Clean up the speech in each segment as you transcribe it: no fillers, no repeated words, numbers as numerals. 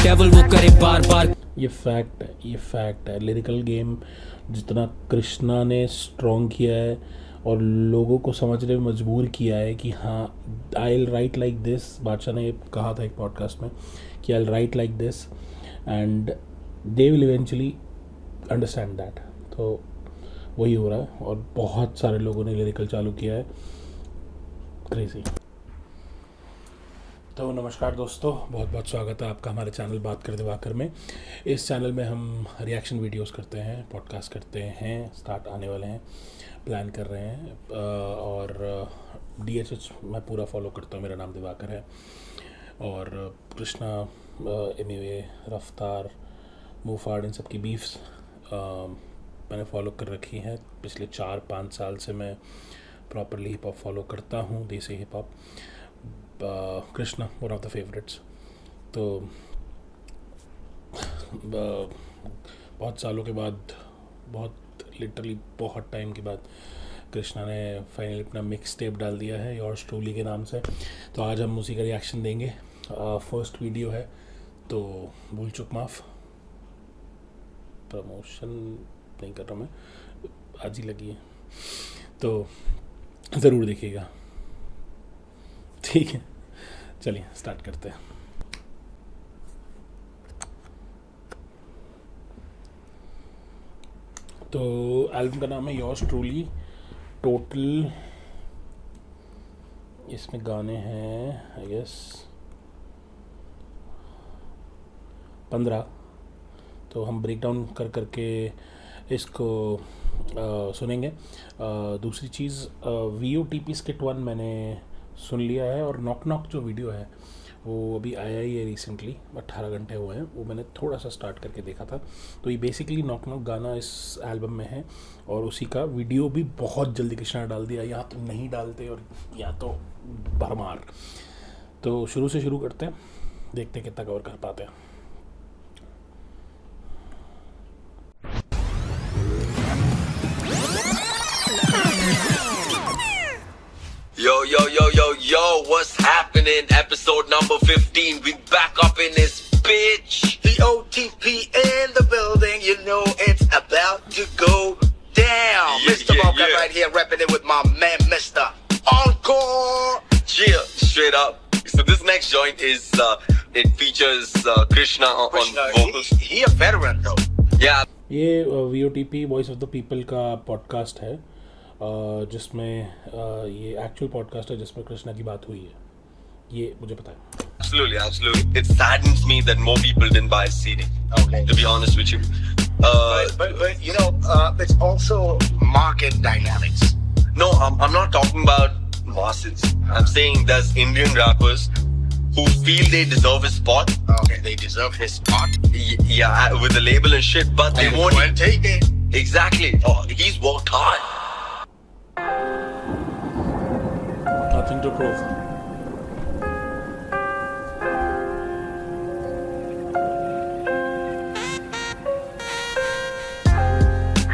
Devil वो करे बार बार। ये फैक्ट है। लिरिकल गेम जितना कृष्णा ने स्ट्रॉन्ग किया है और लोगों को समझने में मजबूर किया है कि हाँ I will write like this. बादशाह ने कहा था एक पॉडकास्ट में कि I will write like this and they will eventually understand that. तो वही हो रहा है और बहुत सारे लोगों ने लिरिकल चालू किया है। क्रेजी। तो नमस्कार दोस्तों, बहुत बहुत स्वागत है आपका हमारे चैनल बात कर दिवाकर में। इस चैनल में हम रिएक्शन वीडियोस करते हैं, पॉडकास्ट करते हैं, स्टार्ट आने वाले हैं, प्लान कर रहे हैं और DHH मैं पूरा फॉलो करता हूँ। मेरा नाम दिवाकर है और कृष्णा, एनीवे, रफ्तार, मूफाड़, इन सब की बीफ्स मैंने फॉलो कर रखी हैं। पिछले 4-5 साल से मैं प्रॉपरली हिप हॉप फॉलो करता हूँ, देसी hip hop. Krishna one of the favourites. तो बहुत सालों के बाद, लिटरली बहुत टाइम के बाद कृष्णा ने फाइनली अपना मिक्स टेप डाल दिया है योर्स ट्रूली के नाम से। तो आज हम उसी का रिएक्शन देंगे। फर्स्ट वीडियो है तो भूल चुक माफ़, प्रमोशन नहीं कर रहा मैं, आज ही लगी है, तो ज़रूर देखिएगा। ठीक है, चलिए स्टार्ट करते हैं। तो एल्बम का नाम है योर्स ट्रूली। टोटल इसमें गाने हैं आई गेस 15। तो हम ब्रेक डाउन करके इसको सुनेंगे। दूसरी चीज़, VOTP स्किट 1 मैंने सुन लिया है और नॉक नॉक जो वीडियो है वो अभी आया ही है रिसेंटली, 18 घंटे हुए हैं। वो मैंने थोड़ा सा स्टार्ट करके देखा था। तो ये बेसिकली नॉक नॉक गाना इस एल्बम में है और उसी का वीडियो भी बहुत जल्दी कृष्णा डाल दिया। या तो नहीं डालते और या तो भरमार। तो शुरू से शुरू करते हैं, देखते हैं कितना कवर कर पाते हैं। Yo, what's happening? Episode number 15. We back up in this bitch. The OTP in the building. You know it's about to go down. Mr. Mocha right here repping it with my man, Mr. Encore. Yeah, straight up. So this next joint is, it features Krishna on vocals. He a veteran though. Yeah. ये VOTP voice of the people का podcast है जिसमें ये actual podcast है जिसमें कृष्णा की बात हुई है, ये मुझे पता है। Absolutely. It saddens me that more people didn't buy a CD. Okay. To be honest with you. But you know, it's also market dynamics. No, I'm not talking about masses. I'm saying there's Indian rappers who feel they deserve his spot. Okay, they deserve his spot. Yeah, with the label and shit, but they won't take it. Exactly. Oh, he's worked hard. Nothing to prove.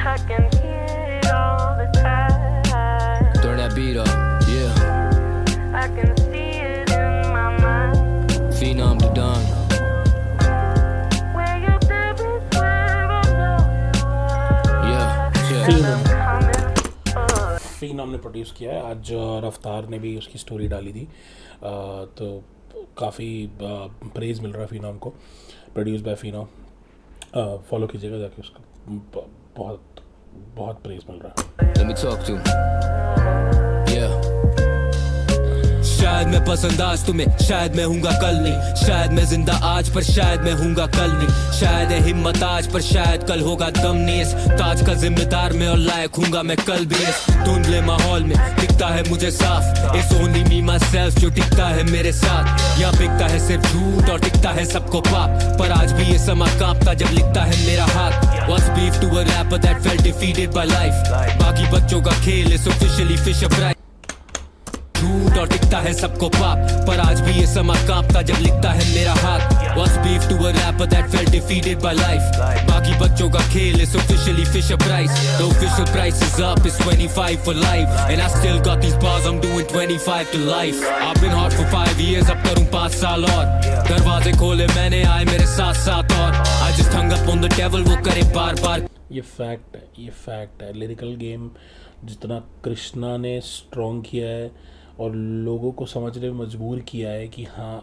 I can hear it all the time. Throw that beat up, yeah. I can see it in my mind. Phenom to Don. Where you live is where I know you are. Yeah. I'm coming for फिनोम ने produce किया है। आज रफ्तार ने भी उसकी story डाली थी। तो काफ़ी प्रेज़ मिल रहा है फिनोम को। प्रोड्यूस बाय फिनोम, फॉलो कीजिएगा जाके उसका, बहुत बहुत प्रेज़ मिल रहा है। Let me talk to him. Yeah. शायद मैं पसंद आज तुम्हें, शायद मैं हूँगा कल नहीं, शायद मैं जिंदा आज पर शायद मैं हूँगा कल नहीं, शायद है हिम्मत आज पर शायद कल होगा दम नहीं। इस ताज का जिम्मेदार मैं और लायक हूँगा मैं कल भी। इस धुंधले माहौल में दिखता है मुझे साफ, इस ओनली मी माई सेल्फ जो टिकता है मेरे साथ। यहाँ बिकता है सिर्फ झूठ और टिकता है सबको पाप, पर आज भी ये समा कांपता जब लिखता है मेरा हाथ। What's beef to a rapper that felt defeated by life? बाकी बच्चों का खेल is officially Fisher Price। झूठ और टिकता है सबको पाप, पर आज भी ये समा कांपता जब लिखता है मेरा हाथ। What's lost beef to a rapper that felt defeated by life. बाकी बच्चों का खेल is officially Fisher Price. The official price is up, it's 25 for life. And I still got these bars, I'm doing 25 to life. I've been hard for 5 years, अब करूँ 5 साल और. दरवाजे खोले मैंने, आए मेरे साथ साथ और. I just hung up on the devil, वो करे बार बार. ये फैक्ट है लिरिकल गेम जितना कृष्णा ने स्ट्रॉन्ग किया है और लोगों को समझने में मजबूर किया है कि हाँ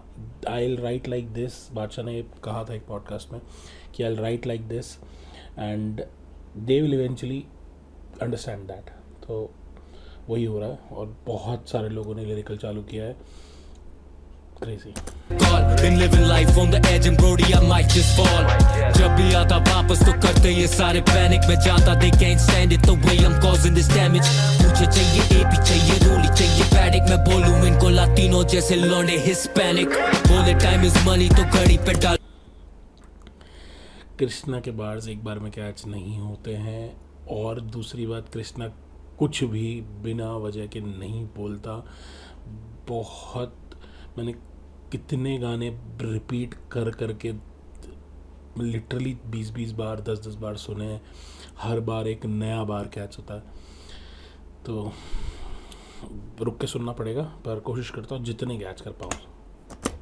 I will write like this. बादशाह ने कहा था एक पॉडकास्ट में कि I will write like this and they will eventually understand that. तो वही हो रहा है और बहुत सारे लोगों ने लिरिकल चालू किया है. Crazy. Been living life on the edge and Brody I might just fall. जब भी आता वापस तो करते ये सारे पैनिक. मैं जानता they can't stand it the way I'm causing this damage. मुझे चाहिए AP चाहिए रोली चाहिए पैडिक. मैं बोलूँ इनको लातिनो जैसे लौंडे हिस्पैनिक. बोले टाइम इज मनी तो घड़ी पे डाल. कृष्णा के बार्स एक बार में कैच नहीं होते हैं और दूसरी बात कृष्णा कुछ भी बिना वजह के नहीं बोलता. बहुत मैंने कितने गाने रिपीट कर के लिटरली 20 बार 10 बार सुने हैं. हर बार एक नया बार कैच होता है तो रुक के सुनना पड़ेगा पर कोशिश करता हूँ जितने कैच कर पाऊँ.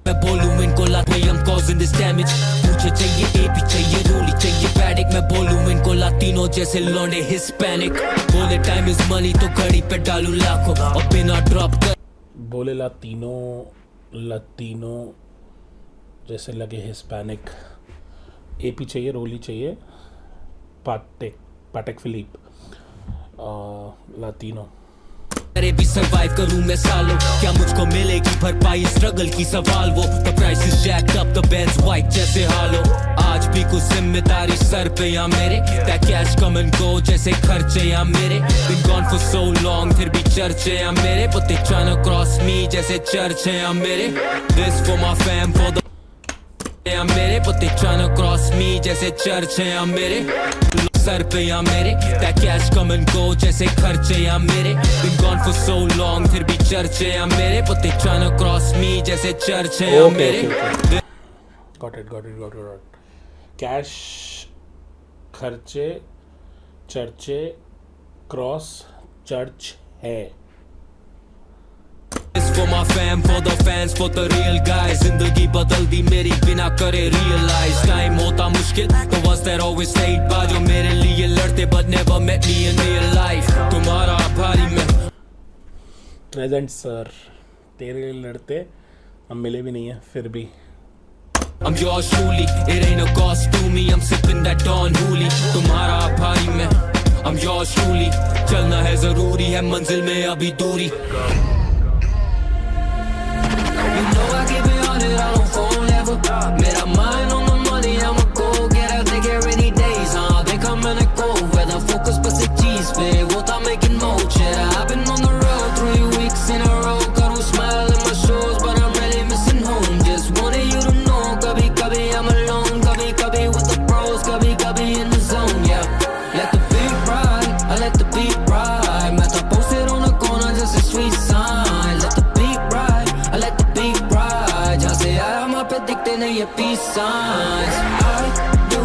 मैं बोलूँ इनको I'm causing this damage. मुझे चाहिए AP चाहिए रोली चाहिए पैडिक. मैं बोलूँ इनको लातिनो जैसे लौंडे हिस्पैनिक. बोले टाइम इज मनी तो घड़ी पे डालूं लाखों और बिना ड्रॉप कर. बोले लतीनो जैसे लगे हिस्पैनिक. AP चाहिए रोली चाहिए पाटेक फिलिप लातिनो. अरे भी सरवाइव करूं मैं सालों. क्या मुझको मिलेगी भरपाई स्ट्रगल की सवाल वो. The price is jacked up the Benz white जैसे हालो. आज भी कुछ जिम्मेदारी सर पे या मेरे. That cash come and go जैसे खर्चे या मेरे. Been gone for so long फिर भी चर्चे या मेरे. But they tryna cross me जैसे चर्चे या मेरे. This for my fam for the या मेरे. But they tryna cross me जैसे चर्चे या मेरे. सर पे या मेरे. That cash come and go जैसे खर्चे या मेरे. Been gone for so long फिर भी चर्चे या मेरे. But they tryna cross me जैसे चर्चे या मेरे. Got it. कैश खर्चे चर्चे क्रॉस चर्च है. This for my fam, for the fans, for the real guys. जिंदगी बदल दी मेरी बिना करे realize. टाइम होता मुश्किल तो was that always stayed by. जो मेरे लिए लड़ते but never met me in real life. तुम्हारा आभारी मैं. प्रेजेंट सर तेरे लिए लड़ते हम मिले भी नहीं है फिर भी. I'm yours truly, it ain't a cost to me. I'm sipping that Don Hooli. तुम्हारा आभारी मैं. I'm yours truly. चलना है जरूरी है मंजिल में अभी दूरी. You know I keep it on it, I don't phone ever. Mera mind on the money, I'ma go get out. They get rainy days, they come and they go. Whether focus बस एक चीज पे, वो था making more cheddar. I've been on the road 3 weeks in a row. करूँ smile in my shows, but I'm really missing home. Just wanted you to know, कभी कभी I'm alone, कभी कभी with the pros, कभी कभी in the zone, yeah. Let the beat ride, I let the beat ride. मैं था posted on the corner, just a street sign. Let the beat ride, I let the beat ride. जहाँ से आया वहाँ पे दिखते नहीं ये peace signs. I do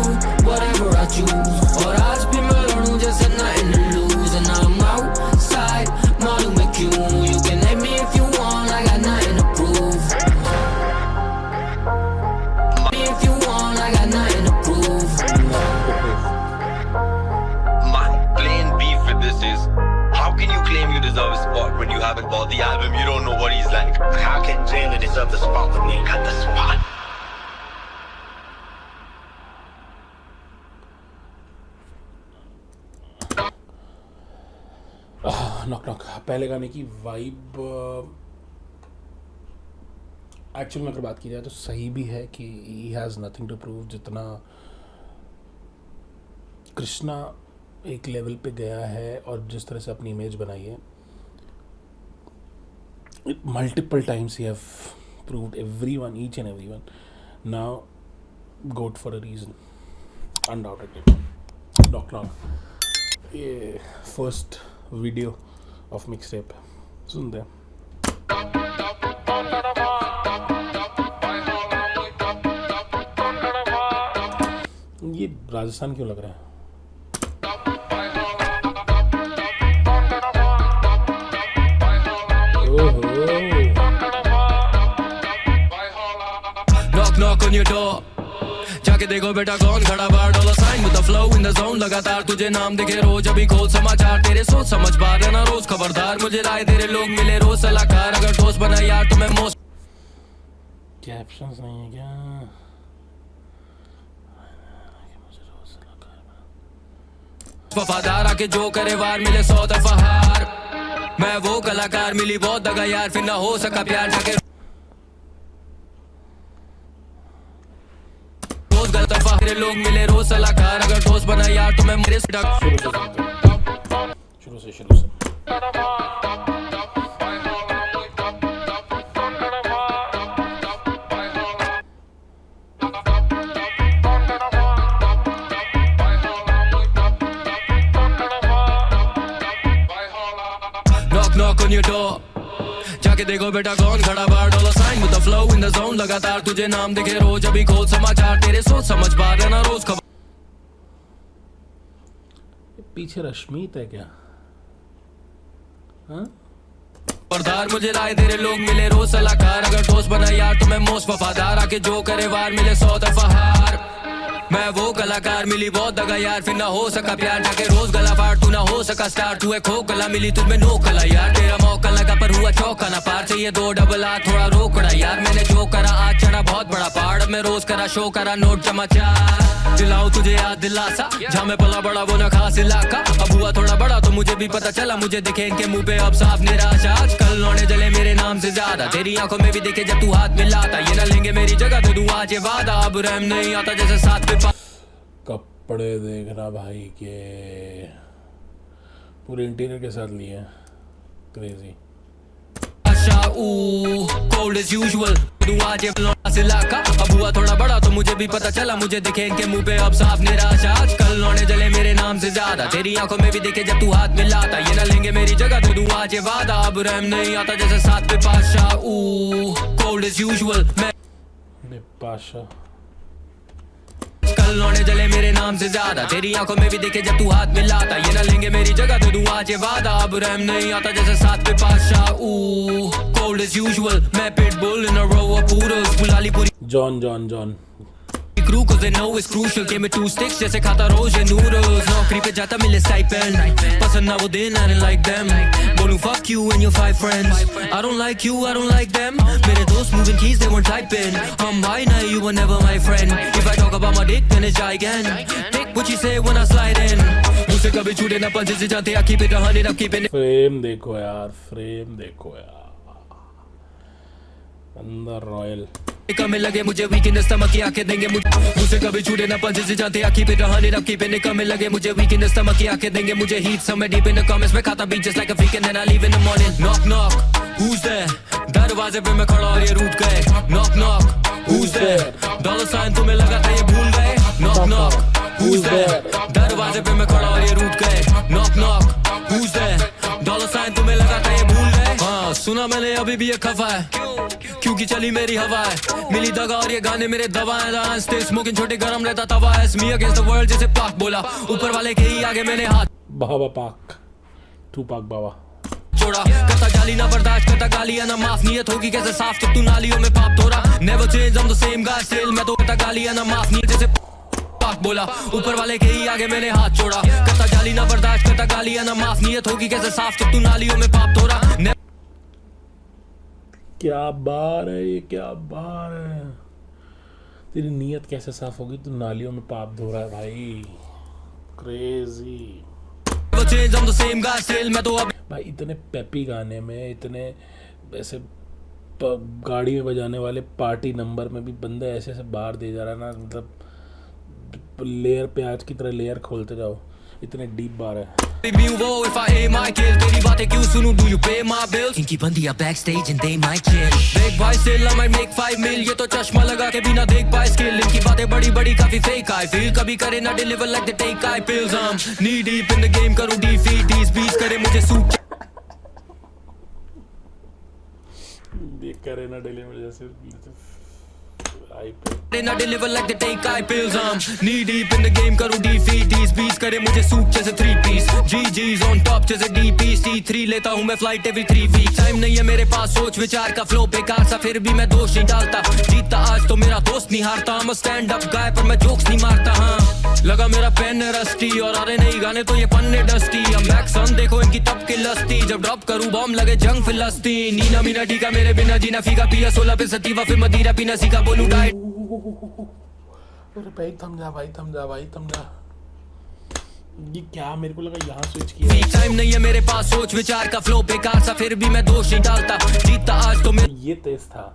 whatever I choose. और आज भी मैं लड़ूं जैसे nothing to lose. And I'm outside, मालूम है क्यों. You can hate me if you want, I got nothing to prove. If you want, I got nothing to prove. My plain beef with this is, how can you claim you deserve a spot when you haven't bought the album? You don't know what he's like. How can Jalen deserve the spot when he got the spot? Knock पहले गाने की vibe actual में अगर बात की जाए तो सही भी है कि he has nothing to prove. जितना कृष्णा एक लेवल पे गया है और जिस तरह से अपनी इमेज बनाई है, multiple times he have proved everyone, each and everyone. Now got for a reason undoubtedly. Knock ये first video of mix tape सुनते हैं. ये राजस्थान क्यों लग रहा है? Knock knock on your door. जाके देखो बेटा कौन खड़ा बाहर, dollar sign with the flow in the zone, लगातार तुझे नाम दिखे रोज, अभी खोल समाचार तेरे सोच समझ पा रहना रोज खबरदार, मुझे राय तेरे लोग मिले रोज सलाहकार, अगर दोस्त बना यार तो मैं मोस्ट कैप्शंस नहीं है क्या? वफादार आके जो करे वार, मिले 100 दफा हार, मैं वो कलाकार मिली बहुत दगा यार, फिर ना हो सका प्यार, जाके रोज गलत दफा तेरे लोग मिले रोज सलाहकार, अगर दोस्त बना यार तो मैं मेरे शुरू से knock on your door. जाके देखो बेटा कौन खड़ा बाहर, dollar sign with the flow in the zone, लगातार तुझे नाम दिखे रोज, अभी खोल समाचार तेरे सोच समझ पा रहना रोज खबर। पीछे रश्मीत है क्या? हाँ? खबरदार मुझे राय तेरे लोग मिले रोज सलाहकार, अगर दोस्त बना यार तो मैं मोस्ट वफादार, आके जो करे वार, मिले 100 दफा हार, मैं वो कलाकार मिली बहुत दगा यार, फिर ना हो सका प्यार, जाके रोज गला फाड़, तू ना हो सका स्टार, तू है खो कला मिली तुझमें नो कला यार, तेरा मौका लगा पर हुआ चौका ना पार, चाहिए 2 डबल आ थोड़ा रोकड़ा यार, मैंने जो करा आज चढ़ा बहुत बड़ा पहाड़, मैं रोज करा शो करा नोट समाचार, दिलाऊं तुझे याद दिलासा, जहाँ मैं पला बड़ा वो ना खास इलाका, अब हुआ थोड़ा बड़ा तो मुझे भी पता चला, मुझे दिखे इनके मुंह पे अब साफ निराशा, आजकल लौने जले मेरे नाम से ज्यादा, तेरी आंखों में भी दिखे जब तू हाथ मिलाता, ये ना लेंगे मेरी जगह तो तू आज ये वादा, अब रहम नहीं आता जैसे साथ पे कपड़े देखना भाई के पूरे इंटीरियर के साथ लिए, क्रेजी। कोल्ड एज यूजुअल, तू आज ये से इलाका, अब हुआ थोड़ा बड़ा तो मुझे भी पता चला, मुझे दिखे इनके मुंह पे अब साफ निराशा, आजकल लौने जले मेरे नाम से ज्यादा, तेरी आंखों में भी दिखे जब तू हाथ मिलाता, ये ना लेंगे मेरी जगह तो तू आज ये वादा, अब रहम नहीं आता जैसे साथ पे पाशा, कोल्ड एज यूजुअल, मैं पाशा, कल लौने जले मेरे नाम से ज्यादा, तेरी आंखों में भी दिखे जब तू हाथ मिलाता, ये ना लेंगे मेरी जगह तो तू आज ये वादा, अब रहम नहीं आता जैसे साथ पे पाशा, कोल्ड एज यूजुअल, मैं pitbull in a row of पूरल्स, बुलाली पूरी John crew cause they know it's crucial, came with 2 sticks जैसे खाता रोज ये noodles, नौकरी पे जाता मिले stipend, पसंद ना वो दिन I didn't like them, बोलूं fuck you and your 5 friends, I don't like you, I don't like them, मेरे दोस्त moving keys they weren't typing, I'm high now you were never my friend, if I talk about my dick then it's gigantic, take what you say when I slide in, मुझसे कभी छूटे ना पंजे से जाते I keep it 100 I'm keeping it, frame देखो यार, अंदर रॉयल कमे लगे मुझे वीकनेस स्टमक की आंखें देंगे मुझसे कभी छूटे ना पंजे से जाते I keep it 100 I'm keeping it, कमे लगे मुझे वीकनेस स्टमक की आंखें देंगे मुझे heat somewhere deep in the comments, मैं खाता beat just like a freak and then I leave in the morning, knock knock who's there, दरवाजे पे मैं खड़ा और ये रूठ गए, knock knock who's there, dollar sign तुम्हें लगा था ये भूल गए, knock knock who's there, दरवाजे पे मैं खड़ा और ये रूठ गए, knock knock who's there, dollar sign तुम्हें लगा था ये भूल गए, हाँ सुना मैंने अभी भी ये खफा है क्योंकि चली मेरी हवा है, मिली दगा और ये गाने मेरे दवा है, स्टे स्मोकिंग छोटे गरम रहता तवा है, मी अगेंस्ट द वर्ल्ड जैसे पाक बोला, ऊपर वाले के ही आगे मैंने हाथ बाबा पाक, तू पाक बाबा छोड़ा, करता गाली ना बर्दाश्त करता गालियां ना माफ, नियत होगी कैसे साफ तो तू नालियों में पाप थोड़ा, never change I'm the same guy still, मैं तो करता गालियां ना माफ, नियत जैसे पाक बोला, ऊपर वाले के ही आगे मैंने हाथ छोड़ा, करता गाली ना बर्दाश्त करता गालियां ना माफ, नियत होगी कैसे साफ तो तू नालियों में पाप थोड़ा, क्या बार है ये, क्या बार है, तेरी नीयत कैसे साफ होगी, तू नालियों में पाप धो रहा है भाई, क्रेजी भाई, इतने पेपी गाने में, इतने ऐसे गाड़ी में बजाने वाले पार्टी नंबर में भी बंदा ऐसे ऐसे बार दे जा रहा है ना, मतलब लेयर प्याज की तरह लेयर खोलते जाओ, इतने डीप बार है। तेरी बातें क्यों सुनूं, do you pay my bills? इनकी बंदियां backstage and they might chill. Big boy still I might make 5 mil, ये तो चश्मा लगा के बिना देख पाए skill, इनकी बातें बड़ी बड़ी काफी fake I feel, कभी करे ना deliver like they take I pills, I'm knee deep in the game, करूँ defeat these beats, करे मुझे suit देख करे ना deliver जैसे I deliver like they take eye pills. I'm knee deep in the game, करूँ defeat these beats, करे मुझे सूट जैसे 3 piece. GG's on top जैसे DPs, T3 लेता हूँ मैं flight every 3 weeks. टाइम नहीं है मेरे पास सोच विचार का flow बेकार सा, फिर भी मैं दोष नहीं डालता. जीतता आज तो मेरा दोस्त नहीं हारता. I'm a stand up guy पर मैं jokes नहीं मारता. हाँ लगा मेरा पेन रस्टी और अरे नहीं गाने तो ये पन्ने डस्टी. I'm back son, देखो इनकी तब की लस्ती, जब ड्रॉप करूँ बॉम्ब लगे जंग फिलस्तीन. नीना मीना टीका मेरे बिना जीना फीका, पिया 16 पे सतीवा, फिर मदीरा पीना सीखा, बोलूँ डाइट. अरे भाई थम जा भाई, थम जा भाई, थम जा. ये क्या, मेरे को लगा यहाँ स्विच किया. टाइम नहीं है मेरे पास सोच विचार का फ्लो बेकार सा, फिर भी मैं दोष नहीं डालता. जीतता आज तो मेरा ये तेज था,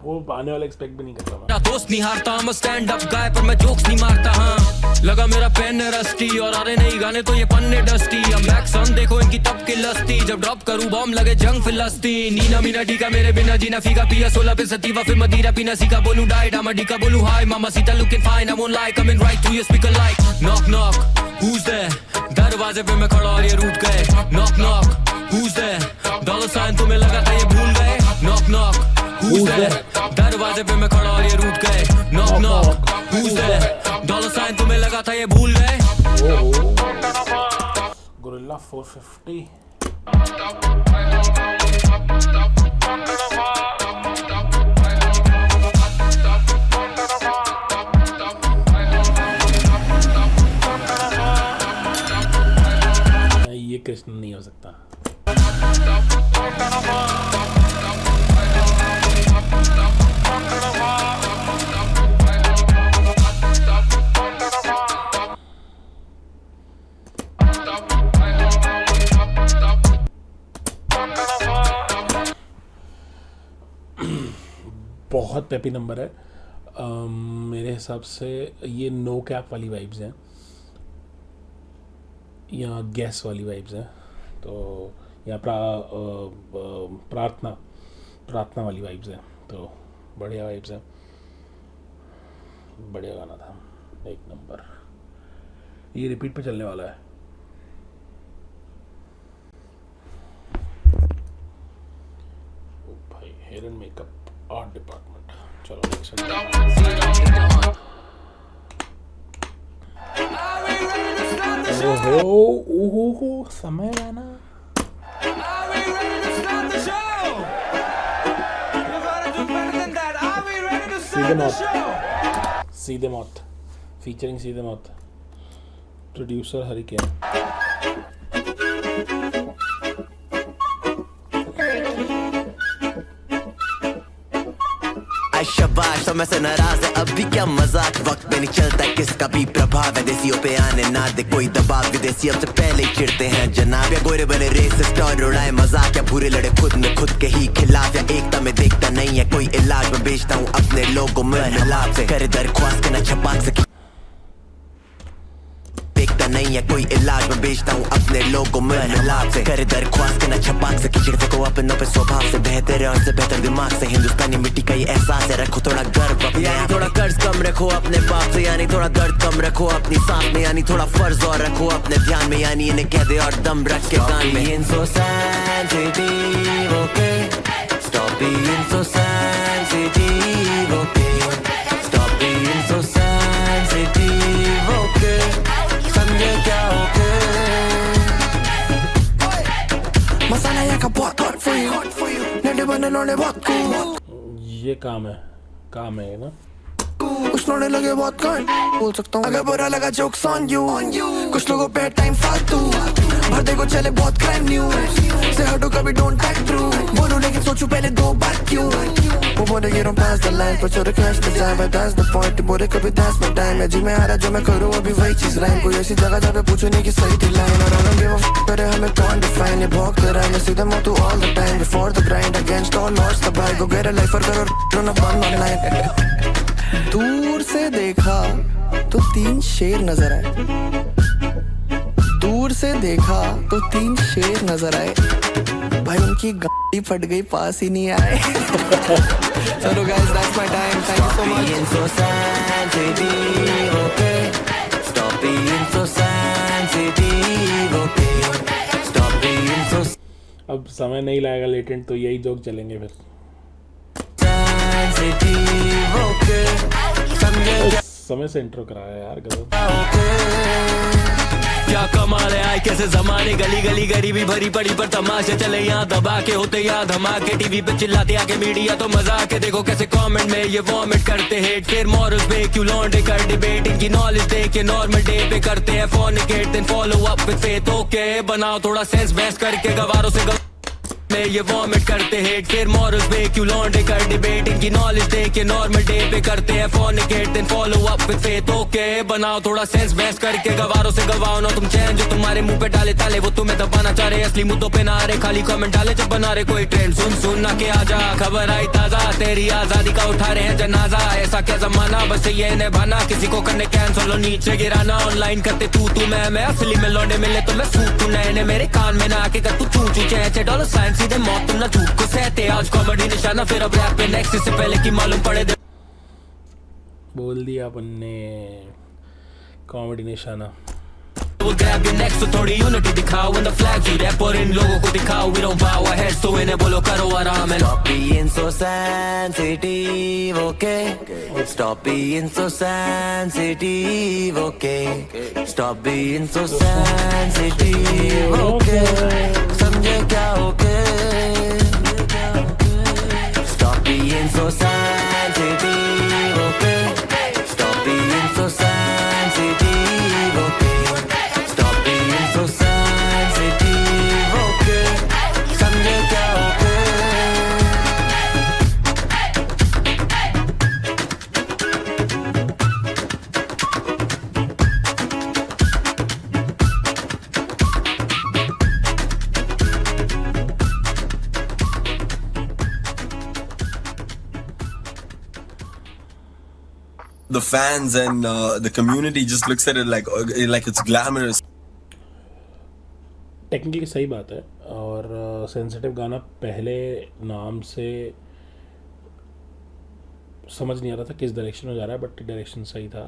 वो आने वाला एक्सपेक्ट भी नहीं करता मैं. मेरा दोस्त नहीं हारता. मैं स्टैंड अप गाय पर मैं जोक्स नहीं मारता. हाँ लगा मेरा पेन रस्टी और अरे नहीं गाने तो ये पन्ने डस्टी. I'm back son, देखो इनकी तब की लस्ती, जब ड्रॉप करूँ बॉम्ब लगे जंग फिलस्तीन. नीना मीना टीका मेरे बिना जीना फीका, पिया 16 पे सतीवा, फिर मदीरा पीना सीखा, बोलूँ डाइट. I'm a डीका बोलूँ हाय, मामा Sita looking fine, I won't lie, coming right through your speaker like knock knock, who's there? दरवाजे पे मैं खड़ा और ये रूठ गए. knock knock, who's there? Dollar sign तुम्हें लगा था ये भूल गए. knock knock, who's there? दरवाजे पे मैं खड़ा और ये रूठ गए. knock knock, who's there? Dollar sign तुम्हें लगा था ये भूल गए. गोरिल्ला 450. ये कृष्ण नहीं हो सकता. बहुत पेपी नंबर है. मेरे हिसाब से ये नो कैप वाली वाइब्स हैं या गैस वाली वाइब्स हैं, तो या प्रार्थना वाली वाइब्स हैं. तो बढ़िया वाइब्स हैं, बढ़िया गाना था, एक नंबर. ये रिपीट पे चलने वाला है. ओ भाई, hair and makeup art department. चलो नेक्स्ट. ओहो समय गाना. सीधे मौत फीचरिंग सीधे मौत. Producer hurricane. शाबाश तो मैं से नाराज है, अब भी क्या मजाक, वक्त पे नहीं चलता किसका भी प्रभाव है. देसियों पे आने ना दे कोई दबाव, विदेशी हमसे पहले ही चिढ़ते हैं जनाब. या गोरे बने रेसिस्ट और उड़ाए मजाक, या बुरे लड़े खुद में खुद के ही खिलाफ, या एकता में देखता नहीं है कोई इलाज. मैं बेचता हूँ अपने लोगों में हिलाफ से, करे दरख्वास्त के ना छपाक से देखता नहीं है कोई इलाज. मैं बेचता हूँ अपने लोगों में हिलाफ से, करे दरख्वास्त के ना छपाक से. कीचड़ को अपनों पे स्वभाव से, बेहतर और से बेहतर दिमाग से. हिंदुस्तानी मिट्टी का ये एहसास है, रखो थोड़ा गर्व अपने, यानी थोड़ा कर्ज कम रखो अपने बाप से, यानी थोड़ा दर्द कम रखो अपनी सांस में, यानी थोड़ा फर्ज और रखो अपने ध्यान में, यानी इन्हें कह दे और दम रख के कान में. so sensitive, okay? Stop being so sensitive, okay? Stop being so sensitive, okay? समझे क्या okay? मसाला यहाँ का बहुत hot for you, नेटे बने लोने बहुत cool. ये काम है ना. उछलने लगे बहुत कांड, बोल सकता हूँ अगर बुरा लगा जोक्स ऑन यू. कुछ लोगों पे टाइम फालतू, भर देखो चले बहुत क्राइम न्यूज़ से हटो कभी डोंट टैग थ्रू. बोलूं लेकिन सोचूं पहले 2 बार क्यों. वो बोले you don't pass the line, पर छोड़े क्रैश पे जाए, but that's the point. बोले कभी that's my time, मैं जी में आ रहा जो मैं करूँ अभी वही चीज़ राइम. कोई ऐसी जगह जहाँ पे पूछो नहीं कि सही थी लाइन, और I don't give a f करे हमें कौन डिफाइन. ये भौंकते रहे मैं सीधे मौत all the time, before the grind against all odds. the buy go get a life और करो ना बंद online. दूर से देखा तो 3 शेर नजर आए, दूर से देखा तो 3 शेर नजर आए. भाई उनकी गाड़ी फट गई, पास ही नहीं आए. चलो guys, that's my time. Thank you so much. Being so sensitive, okay? Stop being so sensitive, okay? Stop being so अब समय नहीं लाएगा लेटेंट, तो यही जोक चलेंगे फिर. सेंसिटिव ओके समझे इस समय से इंट्रो कराया यार गजब। क्या कमाल है आए कैसे जमाने गली गली गरीबी भरी पड़ी पर तमाशे चले यहाँ दबा के होते यहाँ धमाके टीवी पे चिल्लाते आके मीडिया तो मजा के देखो कैसे कमेंट में ये वॉमिट करते हेट फिर मॉरल्स पे क्यों लौंडे कर डिबेट इनकी नॉलेज देख के नॉर्मल डे पे करते हैं fornicate then follow up with faith okay बनाओ थोड़ा सेंस बहस करके गवारों से में ये वॉमिट करते हेट फिर मॉरल्स पे क्यों लौंडे कर डिबेट इनकी नॉलेज देख के नॉर्मल डे पे करते हैं fornicate then follow up with faith okay बनाओ थोड़ा सेंस बहस करके गवारों से गवाओ ना तुम चैन जो तुम्हारे मुंह पे डाले ताले वो तुम्हें दबाना चाह रहे असली मुद्दों पे ना आ रहे खाली कमेंट डाले जब बना रहे कोई ट्रेंड सुन ना के आजा खबर आई ताजा तेरी आजादी का उठा रहे हैं जनाजा ऐसा क्या जमाना बस ये निभाना किसी को करने कैंसल नीचे गिराना ऑनलाइन करते तू मैं असली में लौंडे मिले तो मैं सूट तू नए मेरे कान में ना आके कर तू चू चू चैचे डॉलर साइन सीधे मौत तुम ना झूठ को सहते आज कॉमेडी निशाना फिर अब रैप पे नेक्स्ट इससे पहले की मालूम पड़े दे बोल दिया अपन ने कॉमेडी निशाना। We'll grab your neck, so थोड़ी unity दिखाओ when the flags you rap और इन लोगों को दिखाओ we don't bow our heads तो इन्हें बोलो करो आराम है Stop being so sensitive, okay? Stop being so sensitive, okay? Stop being so sensitive, okay? समझे क्या okay? Stop being so sensitive, okay? Stop being so sensitive, okay? Stop being so sensitive, okay? समझे क्या okay? The fans and the community just looks at it like it's glamorous. Technically सही बात है और sensitive गाना पहले नाम से समझ नहीं आ रहा था किस डायरेक्शन में जा रहा है बट डायरेक्शन सही था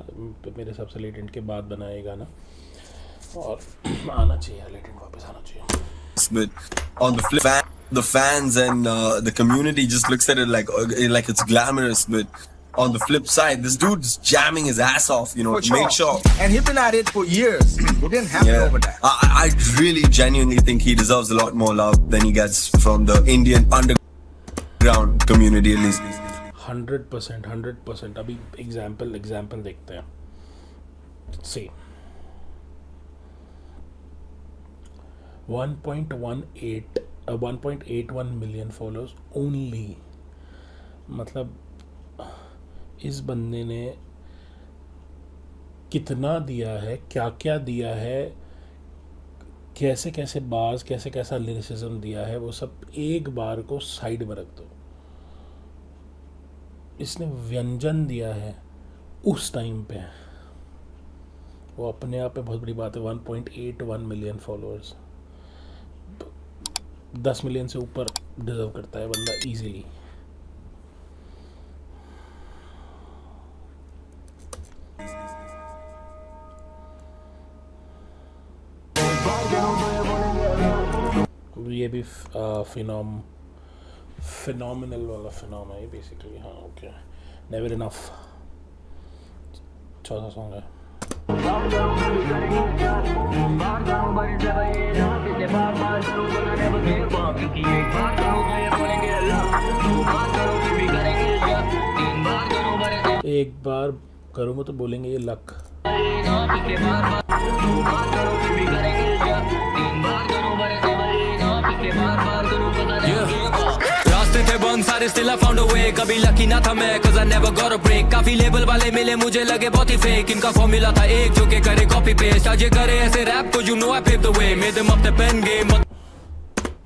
मेरे हिसाब से लेटेंट के बाद बनाया ये गाना और आना चाहिए लेटेंट वापस आना चाहिए। But on the flip, the fans and the community just looks at it like it's glamorous. But on the flip side, this dude's jamming his ass off, you know, For to make sure. sure. And he's been at it for years. He didn't have it over that. I really genuinely think he deserves a lot more love than he gets from the Indian underground community at least. 100% अभी example देखते हैं। See 1.81 million followers only मतलब इस बंदे ने कितना दिया है क्या क्या दिया है कैसे कैसे बाज कैसे कैसा लिरिसिज्म दिया है वो सब एक बार को साइड में रख दो। इसने व्यंजन दिया है उस टाइम पे वो अपने आप में बहुत बड़ी बात है। 1.81 मिलियन फॉलोअर्स 10 मिलियन से ऊपर डिजर्व करता है बंदा इजीली। ये भी फिनोमिनल वाला फिनोम है बेसिकली। हाँ ओके नेवर इनफ चौथा सॉन्ग है। एक बार करूँगा तो बोलेंगे ये लक। रास्ते थे बंद सारे still I found a way कभी लकी ना था मैं cause I never got a break काफी लेबल वाले मिले मुझे लगे बहुत ही फेक इनका फॉर्मूला था एक जो के करे कॉपी पेस्ट आज ये करे ऐसे रैप को you know I paved the way made them up the pen game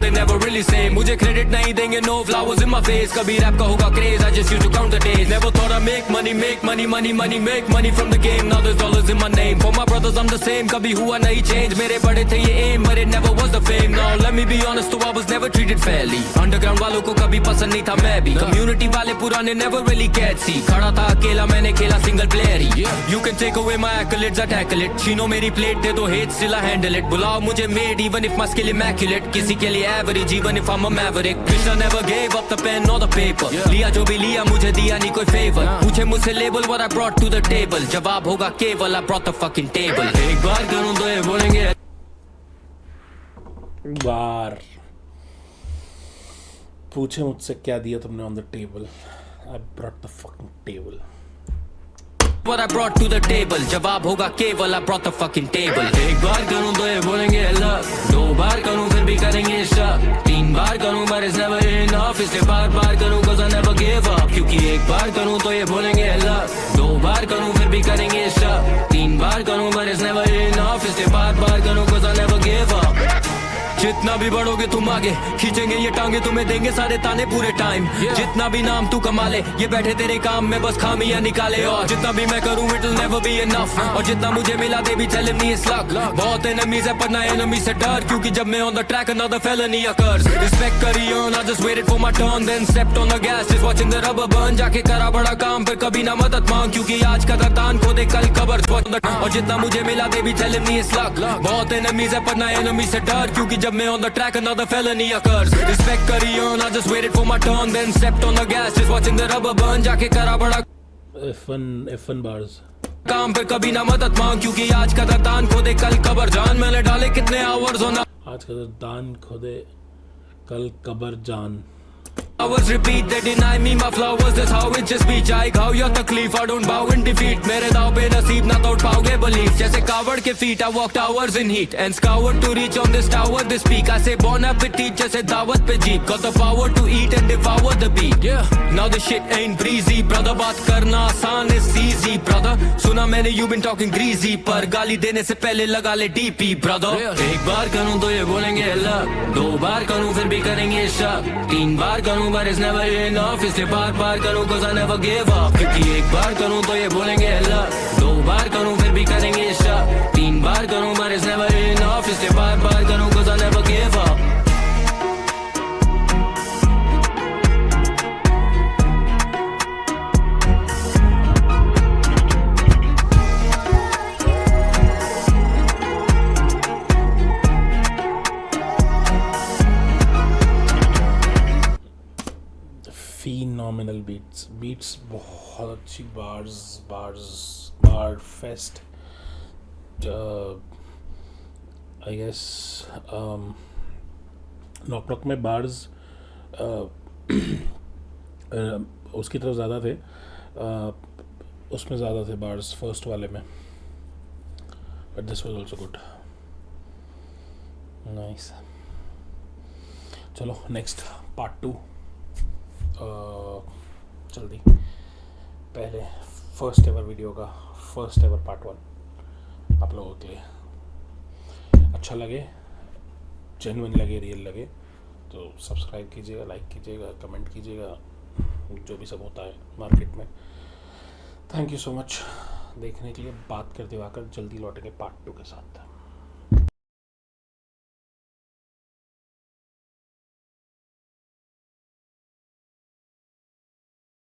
they never really say मुझे क्रेडिट नहीं देंगे no flowers in my face कभी रैप का होगा craze I just used to count the days never thought I make money make money from the game now there's dollars in my name for my brothers I'm the same कभी हुआ नहीं change मेरे बड़े थे ये aim but it never was the fame now let me be honest so I was never treated fairly underground वालों को कभी पसंद नहीं था मैं भी community वाले पुराने never really cared see खड़ा था अकेला मैंने खेला single player he you can take away my accolades I tackle it छीनो मेरी plate दे दो hate still I handle it बुलाओ मुझे made even if my skill immaculate किसी के लिए average even if I'm a maverick. Krishna never gave up the pen or the paper. लिया जो भी लिया मुझे दिया नहीं कोई favor. पूछे मुझसे label what I brought to the table. जवाब होगा केवल I brought the fucking table. एक बार करूँ तो ये बोलेंगे बार पूछे मुझसे क्या दिया तुमने on the table. I brought the fucking table. What I brought to the table. जवाब होगा केवल I brought the fucking table. एक बार करूँ तो ये बोलेंगे love. दो बार करूँ फिर भी करेंगे शक. तीन बार करूँ but it's never enough. इसलिए बार करूँ cause I never give up. क्योंकि एक बार करूँ तो ये बोलेंगे love. दो बार करूँ फिर भी करेंगे शक. तीन बार करूँ but it's never enough. इसलिए बार करूँ cause I never give up. जितना भी बढ़ोगे तुम आगे खींचेंगे ये टांगे तुम्हें देंगे सारे ताने पूरे टाइम. जितना भी नाम तू कमा ले ये बैठे तेरे काम में बस खामियां निकाले. और जितना भी मैं करूं it will never be enough. और जितना मुझे मिला दे भी tell me it's luck. बहुत enemies है पर ना enemy से डर. क्योंकि जब मैं on the track another felony occurs. Respect करी on I just waited for my turn then stepped on the gas just watching the rubber burn. जाके करा बड़ा काम पर कभी ना मदद मांग क्योंकि आज का दान खो दे कल कबर. और जितना मुझे मिला दे भी tell me it's luck. बहुत enemies है पर ना enemy से डर. क्योंकि जब मैं on the track another felony occurs. Respect करी on I just waited for my turn then stepped on the gas just watching the rubber burn. जाके करा बड़ा F1 bars. काम पे कभी ना मदद मांग क्योंकि आज का दान खो दे कल कबर. जान मैंने डाले कितने आवर्स on आज का दान खोदे कल कबर जान. hours repeat they deny me my flowers. That's how it just be. चाहे घाव या तकलीफ I don't bow in defeat. मेरे दाव पे नसीब ना तोड़ पाओगे belief. जैसे कावड़ के feet I walked hours in heat and scoured to reach on this tower this peak. I say bon appetit जैसे दावत पे jeep. Got the power to eat and devour the beat. Yeah now this shit ain't breezy brother. बात करना आसान is easy brother. सुना मैंने you been talking greasy पर गाली देने से पहले लगा ले DP brother. एक बार करूँ तो ये बोलेंगे luck. दो बार करूँ फिर भी करेंगे शक. तीन बार करूँ but it's never enough. इसलिए बार करूँ cause I never give up. क्योंकि एक बार करूँ तो ये बोलेंगे luck. दो बार करूँ फिर भी करेंगे शक. तीन बार करूँ but it's never enough. इसलिए बार करूँ cause I never give up. phenomenal beats बहुत अच्छी बार फेस्ट. आई गेस नॉक में बार्स उसकी तरफ ज़्यादा थे. उसमें ज़्यादा थे बार्स फर्स्ट वाले में. But this was also good. Nice. चलो नेक्स्ट पार्ट 2 जल्दी. पहले फर्स्ट एवर वीडियो का फर्स्ट एवर पार्ट 1 आप लोगों के लिए अच्छा लगे, जेन्युइन लगे, रियल लगे तो सब्सक्राइब कीजिएगा, लाइक कीजिएगा, कमेंट कीजिएगा, जो भी सब होता है मार्केट में. थैंक यू सो मच देखने के लिए. बात करते हुए आकर जल्दी लौटेंगे पार्ट 2 के साथ.